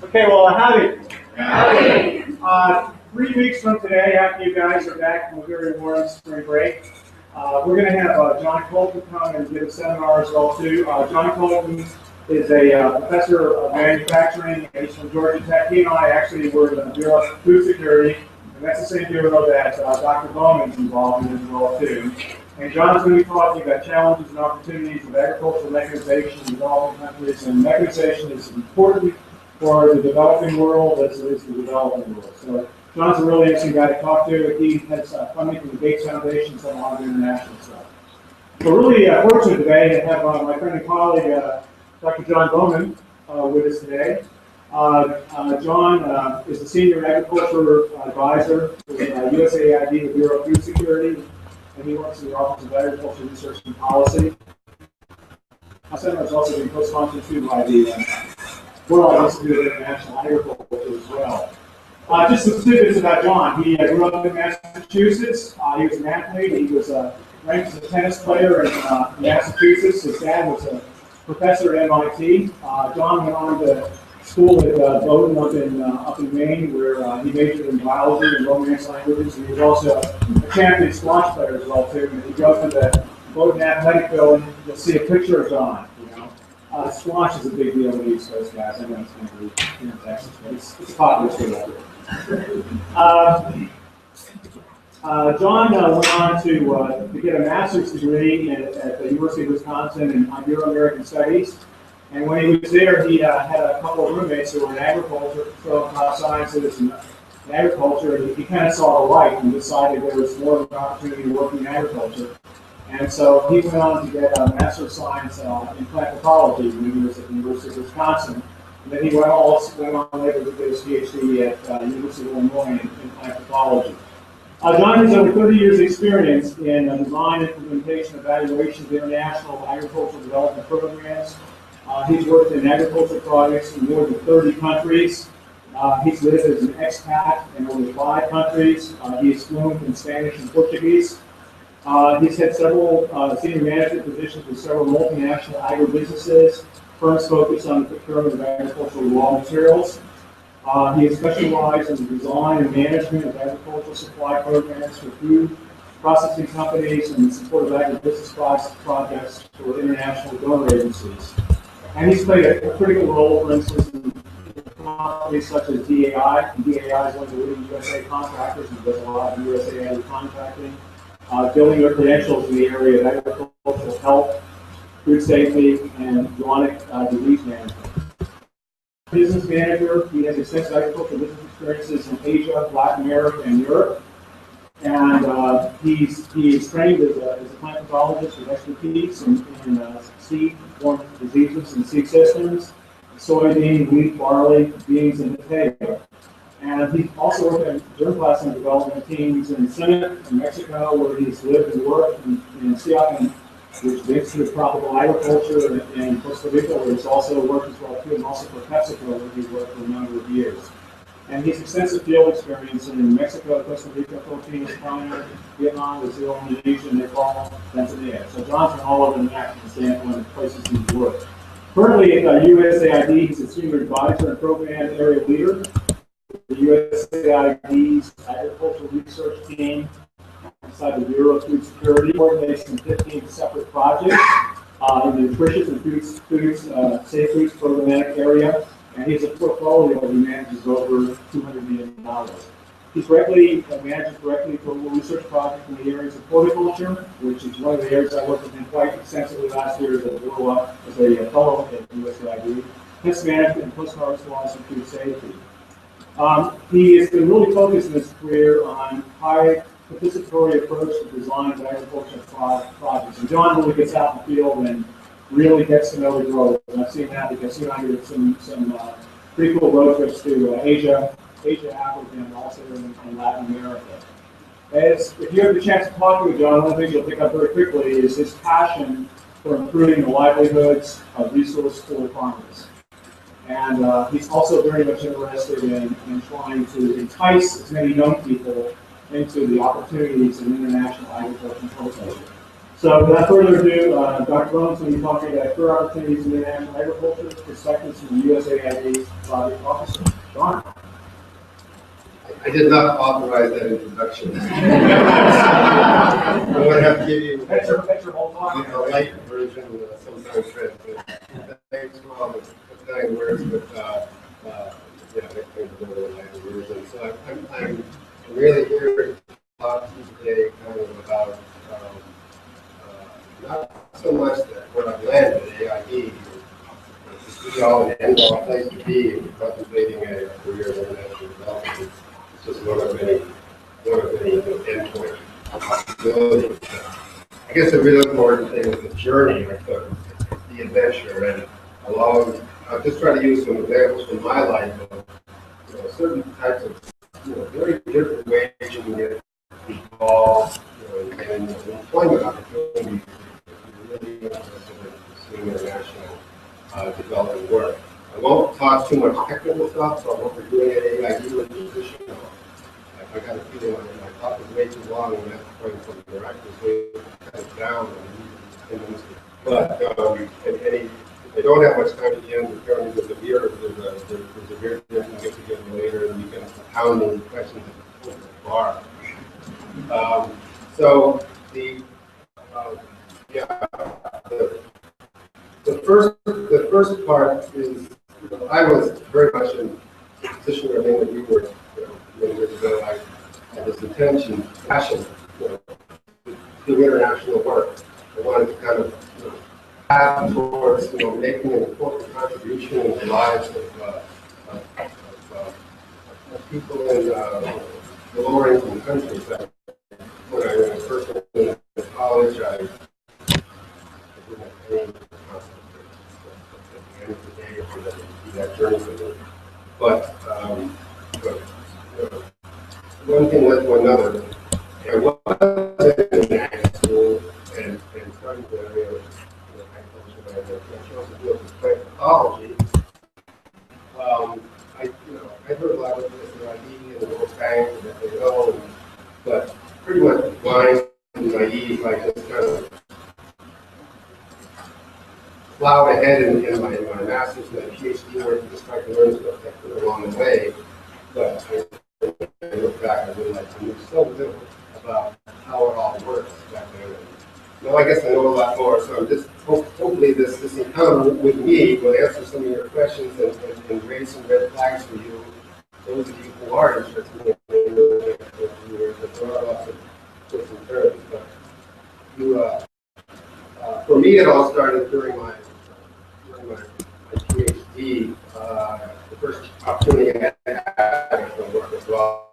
Okay, well, howdy. 3 weeks from today, after you guys are back from a very warm spring break, we're going to have John Colton come and give a seminar as well, too. John Colton is a professor of manufacturing. He's from Georgia Tech. He and I actually were in the Bureau of Food Security, and that's the same bureau that Dr. Bowman is involved in as well, too. And John's going to be talking about challenges and opportunities of agricultural mechanization in developing countries, and mechanization is important for the developing world as it is the developing world. So John's a really interesting guy to talk to. He has funding from the Gates Foundation and a lot of international stuff. We're really fortunate today to have my friend and colleague, Dr. John Bowman, with us today. John is the Senior Agriculture Advisor for USAID, the Bureau of Food Security, and he works in the Office of Agriculture Research and Policy. Our center has also been co-sponsored too by the World Institute of International Agriculture as well. Just some tidbits about John. He grew up in Massachusetts. He was an athlete. He was ranked as a tennis player in Massachusetts. His dad was a professor at MIT. John went on to school at Bowman up in Maine, where he majored in biology and Romance languages. And he was also a champion squash player as well too. And if you go to the Bowman Athletic Building, you'll see a picture of John. Squash is a big deal in the East Coast, guys. I know it's going to be here in Texas, but it's a popular state out here. John went on to get a master's degree at the University of Wisconsin in Ibero-American Studies. And when he was there, he had a couple of roommates who were in agriculture, so sciences and agriculture, and he kind of saw the light and decided there was more of an opportunity to work in agriculture. And so he went on to get a Master of Science in Plant Pathology when he was at the University of Wisconsin. And then he went on later to get his PhD at the University of Illinois in Plant Pathology. John has over 30 years' experience in design, implementation, evaluation of international agricultural development programs. He's worked in agriculture projects in more than 30 countries. He's lived as an expat in over 5 countries. He is fluent in Spanish and Portuguese. He's had several senior management positions with several multinational agribusinesses, firms focused on the procurement of agricultural raw materials. He has specialized in the design and management of agricultural supply programs for food processing companies and the support of agribusiness projects for international donor agencies. And he's played a critical role, for instance, in companies such as DAI. And DAI is one of the leading USA contractors and does a lot of USAID contracting. Building their credentials in the area of agricultural health, food safety, and zoonotic disease management. Business manager, he has extensive agricultural business experiences in Asia, Latin America, and Europe. And he's trained as a plant pathologist with expertise in seed-borne diseases and seed systems, soybean, wheat, barley, beans, and potato. And he's also worked in germplasm development teams in Senate, in Mexico, where he's lived and worked, in Seattle, which links to tropical agriculture, in Costa Rica, where he's also worked as well too, and also for PepsiCo, where he's worked for a number of years. And he's extensive field experience in Mexico, Costa Rica, Philippines, China, Vietnam, Brazil, Indonesia, Nepal, Tanzania. So John's been all over the map from the standpoint of places he's worked. Currently at USAID, he's a senior advisor and program area leader. The USAID's agricultural research team inside the Bureau of Food Security coordinates some 15 separate projects in the nutritious and safe foods programmatic area, and he has a portfolio that he manages over $200 million. He manages directly for a research project in the areas of horticulture, which is one of the areas I worked with him quite extensively last year as a fellow at USAID, pest management and post-harvest loss and food safety. He has been really focused in his career on high participatory approach to design of agricultural projects. And John really gets out in the field and really gets to know the growers. And I've seen that because he and I did some pretty cool road trips to Asia, Africa, and also in Latin America. If you have the chance to talk with John, one of the things you'll pick up very quickly is his passion for improving the livelihoods of resource-poor farmers. And he's also very much interested in trying to entice as many young people into the opportunities in international agriculture and horticulture. So without further ado, Dr. Bowman is going to be talking about career opportunities in international agriculture, perspectives from the USAID project officer. John. I did not authorize that introduction. I'm going to have to give you your whole talk. A light version, sometimes transmit. Thanks for all the kind words, but yeah, that kind of a light version. So I'm really here to talk to you today kind of about not so much that where I've landed at AID, it's be all an end-all place to be in contemplating a career in international development. It's just one of many endpoint possibilities. I guess the real important thing is the journey, or the adventure, and I'll just try to use some examples from my life of certain types of very different ways you can get involved in employment opportunities if you're really interested in pursuing international development work. I won't talk too much technical stuff about what we're doing at AID with the position. I got a feeling that my talk is way too long and that's going from the director's way kind of down. But if I don't have much time at the end, apparently there's a beer we can get together later and we can pound any questions at the bar. So the first part is I was very much in the position where I think that we were many years ago. I had this intention, passion, to do international work. I wanted to kind of path towards making an important contribution in the lives of people in the lower income countries. When I first went to college, I didn't have any concept at the end of the day for that journey for me. But one thing led to another. I was in ag school and starting to agriculture and also deal with plant pathology. I heard a lot of this in ID and the World Bank and FAO, but pretty much blind and naive. I just kind of plowed ahead in my master's and my PhD work and just tried to learn stuff that could along the way. But I look back, I realized I knew so little about how it all works back then. Now I guess I know a lot more, so I'm just hopefully this encounter with me will answer some of your questions and raise some red flags for you, those of you who are interested in there are lots of twists and turns. But for me, it all started during my PhD. The first opportunity I had to work as well.